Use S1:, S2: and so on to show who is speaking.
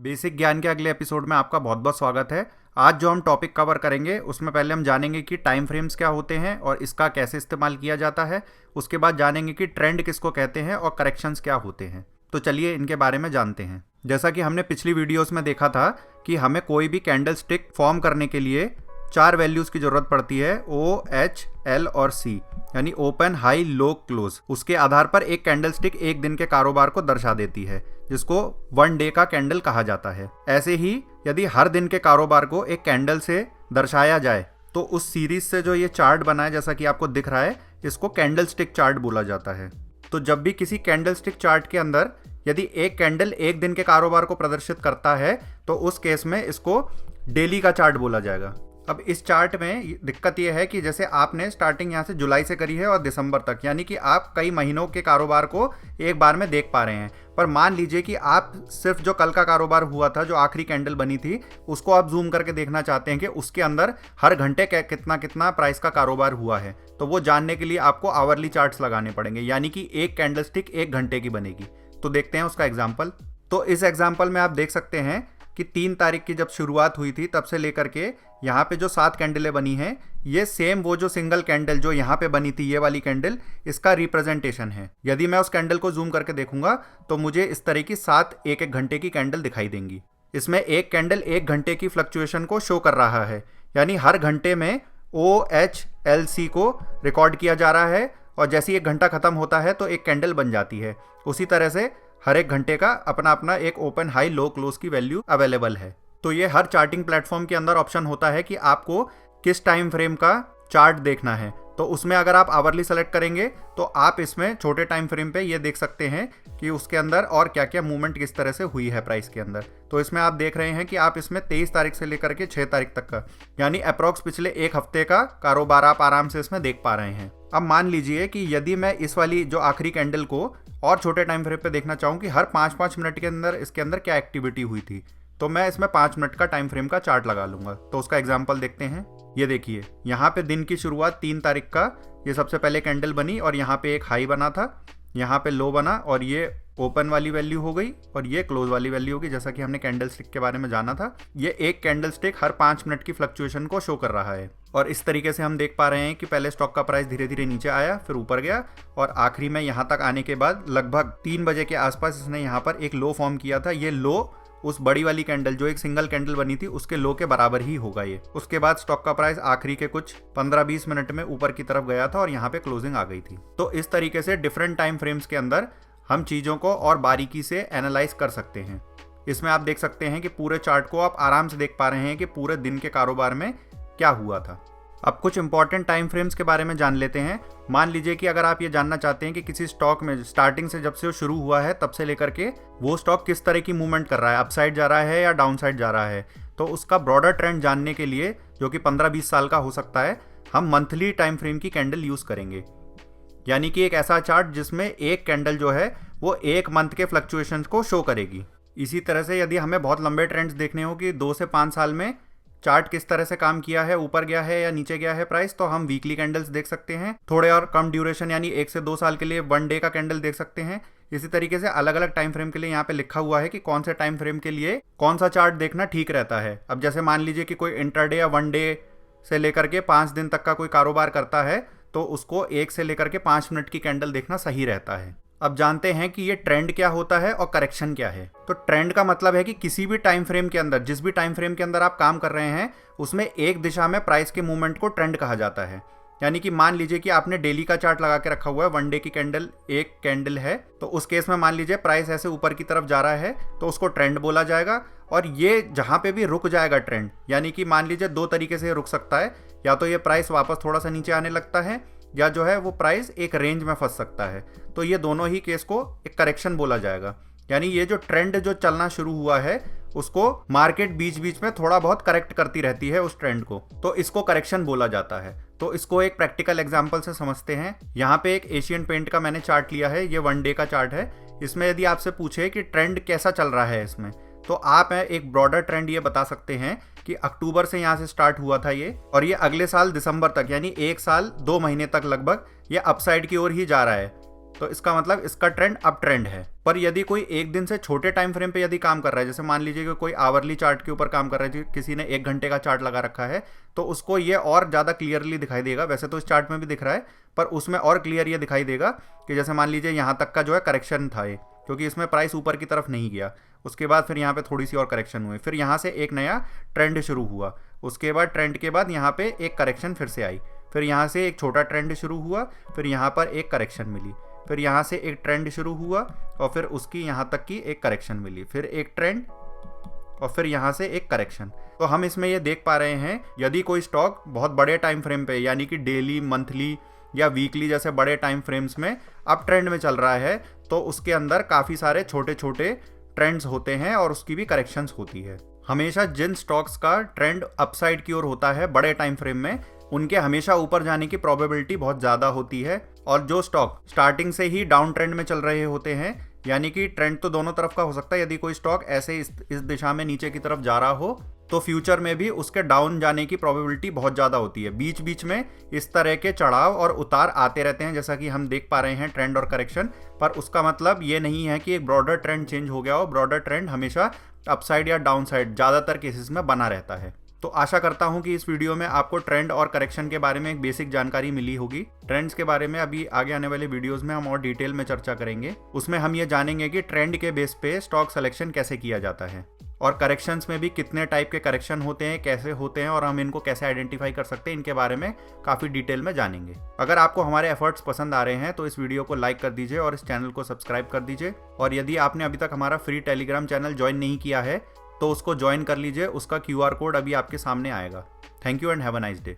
S1: Basic ज्ञान के अगले एपिसोड में आपका बहुत बहुत स्वागत है। आज जो हम टॉपिक कवर करेंगे उसमें पहले हम जानेंगे कि टाइम फ्रेम्स क्या होते हैं और इसका कैसे इस्तेमाल किया जाता है। उसके बाद जानेंगे कि ट्रेंड किसको कहते हैं और करेक्शंस क्या होते हैं। तो चलिए इनके बारे में जानते हैं। जैसा कि हमने पिछली वीडियोस में देखा था कि हमें कोई भी कैंडल स्टिक फॉर्म करने के लिए 4 वैल्यूज़ की ज़रूरत पड़ती है, O, H, L और C, यानी ओपन, हाई, लो, क्लोज। उसके आधार पर एक कैंडल स्टिक एक दिन के कारोबार को दर्शा देती है, जिसको 1 डे का कैंडल कहा जाता है। ऐसे ही यदि हर दिन के कारोबार को एक कैंडल से दर्शाया जाए तो उस सीरीज से जो ये चार्ट बना है, जैसा कि आपको दिख रहा है, इसको कैंडल स्टिक चार्ट बोला जाता है। तो जब भी किसी कैंडल स्टिक चार्ट के अंदर यदि एक कैंडल एक दिन के कारोबार को प्रदर्शित करता है तो उस केस में इसको डेली का चार्ट बोला जाएगा। अब इस चार्ट में दिक्कत यह है कि जैसे आपने स्टार्टिंग यहाँ से जुलाई से करी है और दिसंबर तक, यानी कि आप कई महीनों के कारोबार को एक बार में देख पा रहे हैं। पर मान लीजिए कि आप सिर्फ जो कल का कारोबार हुआ था, जो आखिरी कैंडल बनी थी, उसको आप जूम करके देखना चाहते हैं कि उसके अंदर हर घंटे कितना कितना प्राइस का कारोबार हुआ है। तो वो जानने के लिए आपको आवरली चार्ट्स लगाने पड़ेंगे, यानी कि एक कैंडल स्टिक 1 घंटे की बनेगी। तो देखते हैं उसका एग्जाम्पल। तो इस एग्जाम्पल में आप देख सकते हैं कि 3 तारीख की जब शुरुआत हुई थी तब से लेकर के यहाँ पे जो 7 कैंडलें बनी हैं, ये सेम वो जो सिंगल कैंडल जो यहाँ पे बनी थी, ये वाली कैंडल, इसका रिप्रेजेंटेशन है। यदि मैं उस कैंडल को जूम करके देखूंगा तो मुझे इस तरह की 7 1-1 घंटे की कैंडल दिखाई देंगी। इसमें एक कैंडल 1 घंटे की फ्लक्चुएशन को शो कर रहा है, यानी हर घंटे में OHLC को रिकॉर्ड किया जा रहा है और जैसे ही 1 घंटा खत्म होता है तो एक कैंडल बन जाती है। उसी तरह से हर एक घंटे का अपना अपना एक ओपन, हाई, लो, क्लोज की वैल्यू अवेलेबल है। तो ये हर चार्टिंग प्लेटफॉर्म के अंदर ऑप्शन होता है कि आपको किस टाइम फ्रेम का चार्ट देखना है। तो उसमें अगर आप आवरली सेलेक्ट करेंगे तो आप इसमें छोटे टाइम फ्रेम पे ये देख सकते हैं कि उसके अंदर और क्या क्या मूवमेंट किस तरह से हुई है प्राइस के अंदर। तो इसमें आप देख रहे हैं कि आप इसमें 23 तारीख से लेकर के 6 तारीख तक का, यानी अप्रॉक्स पिछले 1 हफ्ते का कारोबार आप आराम से इसमें देख पा रहे हैं। अब मान लीजिए कि यदि मैं इस वाली जो आखिरी कैंडल को और छोटे टाइम फ्रेम पे देखना चाहूँ कि हर 5-5 मिनट के अंदर इसके अंदर क्या एक्टिविटी हुई थी, तो मैं इसमें 5 मिनट का टाइम फ्रेम का चार्ट लगा लूंगा। तो उसका एग्जांपल देखते हैं। ये देखिए, यहाँ पे दिन की शुरुआत 3 तारीख का ये सबसे पहले कैंडल बनी और यहाँ पे एक हाई बना था, यहाँ पे लो बना और ये ओपन वाली वैल्यू हो गई और ये क्लोज वाली वैल्यू होगी, जैसा कि हमने कैंडल स्टिक के बारे में जाना था। ये एक कैंडल स्टिक हर 5 मिनट की फ्लक्चुएशन को शो कर रहा है और इस तरीके से हम देख पा रहे हैं कि पहले स्टॉक का प्राइस धीरे धीरे नीचे आया, फिर ऊपर गया और आखिरी में यहाँ तक आने के बाद लगभग 3 बजे के आसपास इसने यहाँ पर एक लो फॉर्म किया था। ये लो उस बड़ी वाली कैंडल जो एक सिंगल कैंडल बनी थी उसके लो के बराबर ही होगा ये। उसके बाद स्टॉक का प्राइस आखिरी के कुछ 15-20 मिनट में ऊपर की तरफ गया था और यहाँ पे क्लोजिंग आ गई थी। तो इस तरीके से डिफरेंट टाइम फ्रेम्स के अंदर हम चीज़ों को और बारीकी से एनालाइज कर सकते हैं। इसमें आप देख सकते हैं कि पूरे चार्ट को आप आराम से देख पा रहे हैं कि पूरे दिन के कारोबार में क्या हुआ था। अब कुछ इंपॉर्टेंट टाइम फ्रेम्स के बारे में जान लेते हैं। मान लीजिए कि अगर आप ये जानना चाहते हैं कि किसी स्टॉक में स्टार्टिंग से जब से वो शुरू हुआ है तब से लेकर के वो स्टॉक किस तरह की मूवमेंट कर रहा है, अपसाइड जा रहा है या डाउन साइड जा रहा है, तो उसका ब्रॉडर ट्रेंड जानने के लिए, जो कि 15-20 साल का हो सकता है, हम मंथली टाइम फ्रेम की कैंडल यूज़ करेंगे। यानी कि एक ऐसा चार्ट जिसमें एक कैंडल जो है वो 1 मंथ के फ्लक्चुएशंस को शो करेगी। इसी तरह से यदि हमें बहुत लंबे ट्रेंड्स देखने हो कि 2 से 5 साल में चार्ट किस तरह से काम किया है, ऊपर गया है या नीचे गया है प्राइस, तो हम वीकली कैंडल्स देख सकते हैं। थोड़े और कम ड्यूरेशन यानी 1 से 2 साल के लिए 1 डे का कैंडल देख सकते हैं। इसी तरीके से अलग अलग टाइम फ्रेम के लिए यहाँ पे लिखा हुआ है कि कौन से टाइम फ्रेम के लिए कौन सा चार्ट देखना ठीक रहता है। अब जैसे मान लीजिए कि कोई इंटरडे या 1 डे से लेकर के 5 दिन तक का कोई कारोबार करता है तो उसको 1 से लेकर के 5 मिनट की कैंडल देखना सही रहता है। अब जानते हैं कि ये ट्रेंड क्या होता है और करेक्शन क्या है। तो ट्रेंड का मतलब है कि किसी भी टाइम फ्रेम के अंदर, जिस भी टाइम फ्रेम के अंदर आप काम कर रहे हैं, उसमें एक दिशा में प्राइस के मूवमेंट को ट्रेंड कहा जाता है। यानी कि मान लीजिए कि आपने डेली का चार्ट लगा के रखा हुआ है, 1 डे की कैंडल एक कैंडल है, तो उस केस में मान लीजिए प्राइस ऐसे ऊपर की तरफ जा रहा है तो उसको ट्रेंड बोला जाएगा। और ये जहाँ पे भी रुक जाएगा ट्रेंड, यानी कि मान लीजिए 2 तरीके से रुक सकता है, या तो ये प्राइस वापस थोड़ा सा नीचे आने लगता है या जो है वो प्राइस एक रेंज में फंस सकता है। तो ये दोनों ही केस को एक करेक्शन बोला जाएगा। यानी ये जो ट्रेंड जो चलना शुरू हुआ है उसको मार्केट बीच बीच में थोड़ा बहुत करेक्ट करती रहती है उस ट्रेंड को, तो इसको करेक्शन बोला जाता है। तो इसको एक प्रैक्टिकल एग्जांपल से समझते हैं। यहाँ पे एक एशियन पेंट का मैंने चार्ट लिया है, ये 1 डे का चार्ट है। इसमें यदि आपसे पूछे कि ट्रेंड कैसा चल रहा है इसमें, तो आप एक ब्रॉडर ट्रेंड ये बता सकते हैं कि अक्टूबर से यहाँ से स्टार्ट हुआ था ये, और ये अगले साल दिसंबर तक, यानी 1 साल 2 महीने तक लगभग ये अपसाइड की ओर ही जा रहा है। तो इसका मतलब इसका ट्रेंड अप ट्रेंड है। पर यदि कोई एक दिन से छोटे टाइम फ्रेम पे यदि काम कर रहा है, जैसे मान लीजिए कि कोई आवरली चार्ट के ऊपर काम कर रहा है, किसी ने 1 घंटे का चार्ट लगा रखा है, तो उसको ये और ज़्यादा क्लियरली दिखाई देगा। वैसे तो इस चार्ट में भी दिख रहा है, पर उसमें और क्लियर ये दिखाई देगा कि जैसे मान लीजिए यहाँ तक का जो है करेक्शन था ये, क्योंकि इसमें प्राइस ऊपर की तरफ नहीं गया। उसके बाद फिर यहाँ पे थोड़ी सी और करेक्शन हुई, फिर यहाँ से एक नया ट्रेंड शुरू हुआ। उसके बाद ट्रेंड के बाद यहाँ पे एक करेक्शन फिर से आई, फिर यहाँ से एक छोटा ट्रेंड शुरू हुआ, फिर यहाँ पर एक करेक्शन मिली, फिर यहाँ से एक ट्रेंड शुरू हुआ और फिर उसकी यहाँ तक की एक करेक्शन मिली, फिर एक ट्रेंड और फिर यहाँ से एक करेक्शन। तो हम इसमें ये देख पा रहे हैं, यदि कोई स्टॉक बहुत बड़े टाइम फ्रेम पे यानी कि डेली, मंथली या वीकली जैसे बड़े टाइम फ्रेम्स में अप ट्रेंड में चल रहा है, तो उसके अंदर काफ़ी सारे छोटे छोटे ट्रेंड्स होते हैं और उसकी भी करेक्शंस होती है। हमेशा जिन स्टॉक्स का ट्रेंड अपसाइड की ओर होता है बड़े टाइम फ्रेम में, उनके हमेशा ऊपर जाने की प्रोबेबिलिटी बहुत ज़्यादा होती है। और जो स्टॉक स्टार्टिंग से ही डाउन ट्रेंड में चल रहे होते हैं, यानी कि ट्रेंड तो दोनों तरफ का हो सकता है, यदि कोई स्टॉक ऐसे इस दिशा में नीचे की तरफ जा रहा हो, तो फ्यूचर में भी उसके डाउन जाने की प्रोबेबिलिटी बहुत ज़्यादा होती है। बीच बीच में इस तरह के चढ़ाव और उतार आते रहते हैं, जैसा कि हम देख पा रहे हैं ट्रेंड और करेक्शन। पर उसका मतलब ये नहीं है कि एक ब्रॉडर ट्रेंड चेंज हो गया हो। ब्रॉडर ट्रेंड हमेशा अपसाइड या डाउन साइड ज़्यादातर केसेस में बना रहता है। तो आशा करता हूं कि इस वीडियो में आपको ट्रेंड और करेक्शन के बारे में एक बेसिक जानकारी मिली होगी। ट्रेंड्स के बारे में अभी आगे आने वाले वीडियोस में हम और डिटेल में चर्चा करेंगे। उसमें हम ये जानेंगे कि ट्रेंड के बेस पे स्टॉक सिलेक्शन कैसे किया जाता है, और करेक्शंस में भी कितने टाइप के करेक्शन होते हैं, कैसे होते हैं और हम इनको कैसे आइडेंटिफाई कर सकते हैं, इनके बारे में काफ़ी डिटेल में जानेंगे। अगर आपको हमारे एफर्ट्स पसंद आ रहे हैं तो इस वीडियो को लाइक कर दीजिए और इस चैनल को सब्सक्राइब कर दीजिए। और यदि आपने अभी तक हमारा फ्री टेलीग्राम चैनल ज्वाइन नहीं किया है तो उसको ज्वाइन कर लीजिए, उसका QR कोड अभी आपके सामने आएगा। Thank you and have a nice day.